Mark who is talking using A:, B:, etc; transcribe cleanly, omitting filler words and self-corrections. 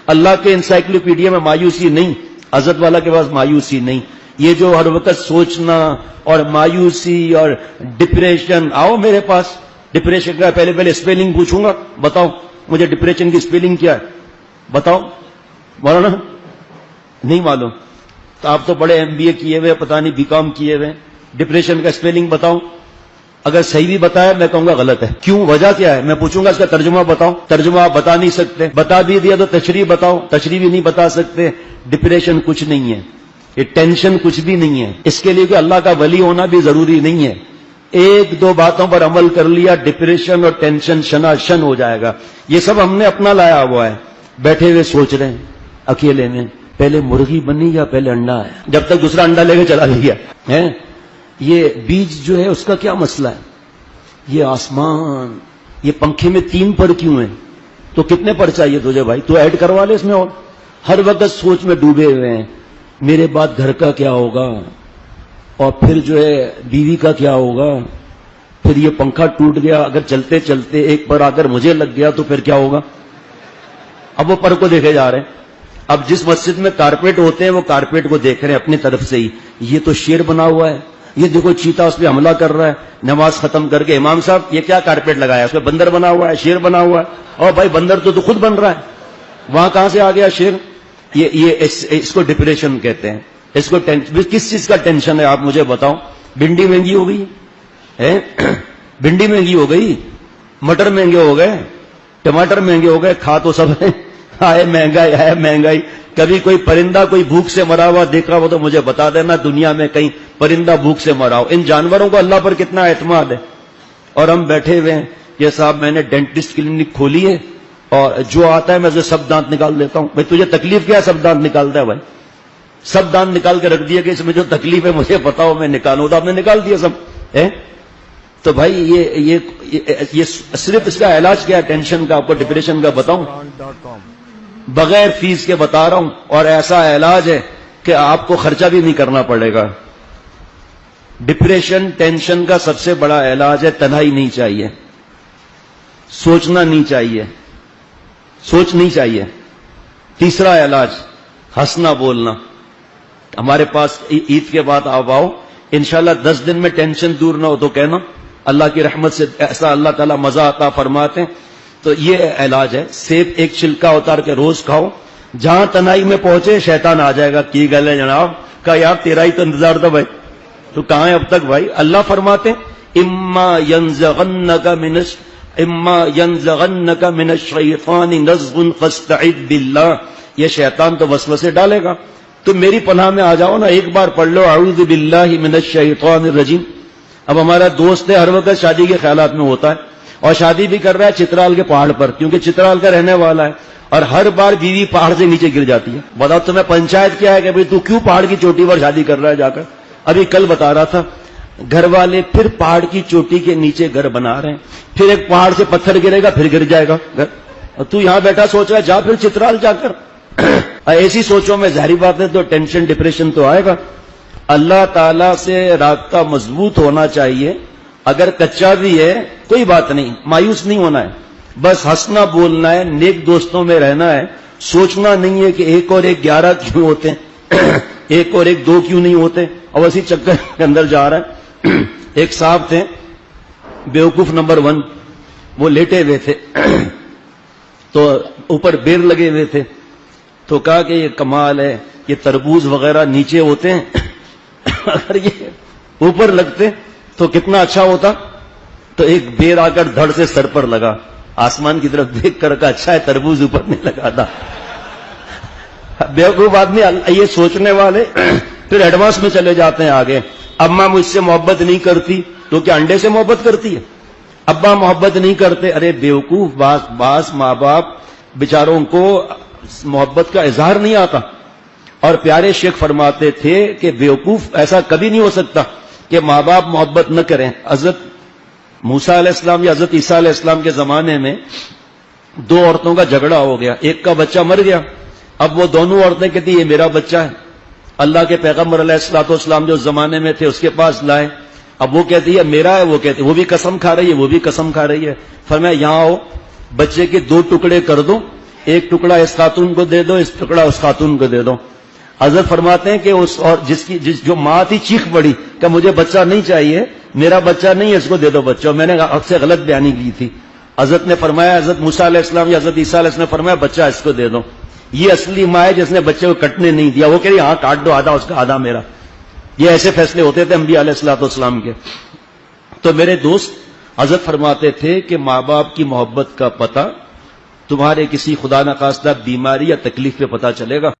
A: اللہ کے انسائکلوپیڈیا میں مایوسی نہیں، حضرت والا کے پاس مایوسی نہیں. یہ جو ہر وقت سوچنا اور مایوسی اور ڈپریشن، آؤ میرے پاس. ڈپریشن کا پہلے اسپیلنگ پوچھوں گا، بتاؤ مجھے ڈپریشن کی اسپیلنگ کیا ہے، بتاؤ. مولانا نہیں معلوم؟ تو آپ تو بڑے MBA کیے ہوئے، پتہ نہیں BCom کیے ہوئے. ڈپریشن کا اسپیلنگ بتاؤ. اگر صحیح بھی بتایا میں کہوں گا غلط ہے. کیوں؟ وجہ کیا ہے؟ میں پوچھوں گا اس کا ترجمہ بتاؤ. ترجمہ آپ بتا نہیں سکتے. بتا بھی دیا تو تشریح بتاؤ. تشریح بھی نہیں بتا سکتے. ڈپریشن کچھ نہیں ہے، یہ ٹینشن کچھ بھی نہیں ہے. اس کے لیے کہ اللہ کا ولی ہونا بھی ضروری نہیں ہے. ایک دو باتوں پر عمل کر لیا، ڈپریشن اور ٹینشن شناشن ہو جائے گا. یہ سب ہم نے اپنا لایا ہوا ہے. بیٹھے ہوئے سوچ رہے ہیں اکیلے میں، پہلے مرغی بنی یا پہلے انڈا ہے، جب تک دوسرا انڈا لے کے چلا گیا ہے. یہ بیج جو ہے اس کا کیا مسئلہ ہے؟ یہ آسمان، یہ پنکھے میں 3 پر کیوں ہیں؟ تو کتنے پر چاہیے تجھے بھائی؟ تو ایڈ کروا لے اس میں. اور ہر وقت سوچ میں ڈوبے ہوئے ہیں، میرے بعد گھر کا کیا ہوگا، اور پھر جو ہے بیوی کا کیا ہوگا، پھر یہ پنکھا ٹوٹ گیا، اگر چلتے چلتے ایک پر آ کر مجھے لگ گیا تو پھر کیا ہوگا؟ اب وہ پر کو دیکھے جا رہے ہیں. اب جس مسجد میں کارپیٹ ہوتے ہیں وہ کارپیٹ کو دیکھ رہے ہیں اپنی طرف سے ہی. یہ تو شیر بنا ہوا ہے، یہ دیکھو چیتا اس پہ حملہ کر رہا ہے. نماز ختم کر کے امام صاحب یہ کیا کارپیٹ لگایا؟ اس پہ بندر بنا ہوا ہے، شیر بنا ہوا ہے. اور بھائی بندر تو خود بن رہا ہے، وہاں کہاں سے آ گیا شیر؟ اس کو ڈپریشن کہتے ہیں. اس کو کس چیز کا ٹینشن ہے آپ مجھے بتاؤ؟ بھنڈی مہنگی ہو گئی ہے، بھنڈی مہنگی ہو گئی، مٹر مہنگے ہو گئے، ٹماٹر مہنگے ہو گئے، کھا تو سب ہے. آئے مہنگائی. کبھی کوئی پرندہ کوئی بھوک سے مرا ہوا دیکھا ہو تو مجھے بتا دینا دنیا میں کہیں پرندہ بھوک سے مرا ہو. ان جانوروں کو اللہ پر کتنا اعتماد ہے. اور ہم بیٹھے ہوئے ہیں کہ صاحب میں نے ڈینٹسٹ کلینک کھولی ہے اور جو آتا ہے میں اسے سب دانت نکال دیتا ہوں. بھائی تجھے تکلیف کیا ہے سب دانت نکالتا ہے؟ بھائی سب دانت نکال کے رکھ دیا کہ اس میں جو تکلیف ہے مجھے بتاؤ میں نکالوں. تو آپ نے نکال دیا سب ہے. تو بھائی یہ صرف اس کا علاج کیا ہے ٹینشن کا، آپ کو ڈپریشن کا بتاؤں؟ بغیر فیس کے بتا رہا ہوں. اور ایسا علاج ہے کہ آپ کو خرچہ بھی نہیں کرنا پڑے گا. ڈپریشن ٹینشن کا سب سے بڑا علاج ہے تنہائی نہیں چاہیے، سوچنا نہیں چاہیے، سوچ نہیں چاہیے. تیسرا علاج ہنسنا بولنا. ہمارے پاس عید کے بعد آپ آؤ انشاءاللہ 10 دن میں ٹینشن دور نہ ہو تو کہنا. اللہ کی رحمت سے ایسا اللہ تعالیٰ مزہ عطا فرماتے ہیں. تو یہ علاج ہے. سیب ایک چھلکا اتار کے روز کھاؤ. جہاں تنہائی میں پہنچے شیطان آ جائے گا کی گل ہے جناب، کہا یار تیرا ہی تو انتظار تھا بھائی، تو کہاں ہے اب تک بھائی؟ اللہ فرماتے ہیں اما ینزغنک من الشیطان نزغ فاستعذ باللہ. یہ شیطان تو وسوسے ڈالے گا، تو میری پناہ میں آ جاؤ نا. ایک بار پڑھ لو اعوذ باللہ من الشیطان الرجیم. اب ہمارا دوست ہے ہر وقت شادی کے خیالات میں ہوتا ہے اور شادی بھی کر رہا ہے چترال کے پہاڑ پر، کیونکہ چترال کا رہنے والا ہے. اور ہر بار بیوی پہاڑ سے نیچے گر جاتی ہے. بتاؤ تمہیں پنچایت کیا ہے کہ بھئی تو کیوں پہاڑ کی چوٹی پر شادی کر رہا ہے جا کر؟ ابھی کل بتا رہا تھا گھر والے پھر پہاڑ کی چوٹی کے نیچے گھر بنا رہے ہیں، پھر ایک پہاڑ سے پتھر گرے گا پھر گر جائے گا گھر. اور تو یہاں بیٹھا سوچ رہا ہے جا پھر چترال جا کر. ایسی سوچوں میں ظاہری بات ہے تو ٹینشن ڈپریشن تو آئے گا. اللہ تعالیٰ سے رابطہ مضبوط ہونا چاہیے. اگر کچا بھی ہے کوئی بات نہیں، مایوس نہیں ہونا ہے، بس ہنسنا بولنا ہے، نیک دوستوں میں رہنا ہے. سوچنا نہیں ہے کہ 1 اور 1 11 کیوں ہوتے ہیں، 1 اور 1 2 کیوں نہیں ہوتے، اور اسی چکر کے اندر جا رہا ہے. ایک صاحب تھے بیوقوف نمبر 1، وہ لیٹے ہوئے تھے تو اوپر بیر لگے ہوئے تھے. تو کہا کہ یہ کمال ہے، یہ تربوز وغیرہ نیچے ہوتے ہیں اگر یہ اوپر لگتے تو کتنا اچھا ہوتا. تو ایک بیر آ کر دھڑ سے سر پر لگا، آسمان کی طرف دیکھ کر کہا اچھا ہے تربوز اوپر نہیں لگا تھا. بیوقوف آدمی یہ سوچنے والے پھر ایڈوانس میں چلے جاتے ہیں آگے. اماں مجھ سے محبت نہیں کرتی تو کیا انڈے سے محبت کرتی ہے؟ ابا محبت نہیں کرتے، ارے بیوقوف بعض ماں باپ بیچاروں کو محبت کا اظہار نہیں آتا. اور پیارے شیخ فرماتے تھے کہ بیوقوف ایسا کبھی نہیں ہو سکتا کہ ماں باپ محبت نہ کریں. حضرت موسیٰ علیہ السلام یا حضرت عیسیٰ علیہ السلام کے زمانے میں 2 عورتوں کا جھگڑا ہو گیا، ایک کا بچہ مر گیا. اب وہ دونوں عورتیں کہتی یہ میرا بچہ ہے. اللہ کے پیغمبر علیہ الصلوۃ والسلام جو زمانے میں تھے اس کے پاس لائے. اب وہ کہتی ہے میرا ہے، وہ کہتی وہ بھی قسم کھا رہی ہے، وہ بھی قسم کھا رہی ہے. فرمایا یہاں آؤ، بچے کے 2 ٹکڑے کر دو، ایک ٹکڑا اس خاتون کو دے دو، اس ٹکڑا اس خاتون کو دے دو. حضرت فرماتے ہیں کہ اس اور جو ماں تھی چیخ پڑی کہ مجھے بچہ نہیں چاہیے، میرا بچہ نہیں ہے، اس کو دے دو بچہ. میں نے آپ سے غلط بیانی کی تھی. حضرت نے فرمایا، حضرت موسیٰ علیہ السلام یا حضرت عیسیٰ علیہ السلام نے فرمایا بچہ اس کو دے دو. یہ اصلی ماں ہے جس نے بچے کو کٹنے نہیں دیا. وہ کہہ رہی ہاں کاٹ دو، آدھا اس کا آدھا میرا. یہ ایسے فیصلے ہوتے تھے انبیاء علیہ الصلوۃ والسلام کے. تو میرے دوست، حضرت فرماتے تھے کہ ماں باپ کی محبت کا پتہ تمہارے کسی خدا نخواستہ بیماری یا تکلیف پہ پتہ چلے گا.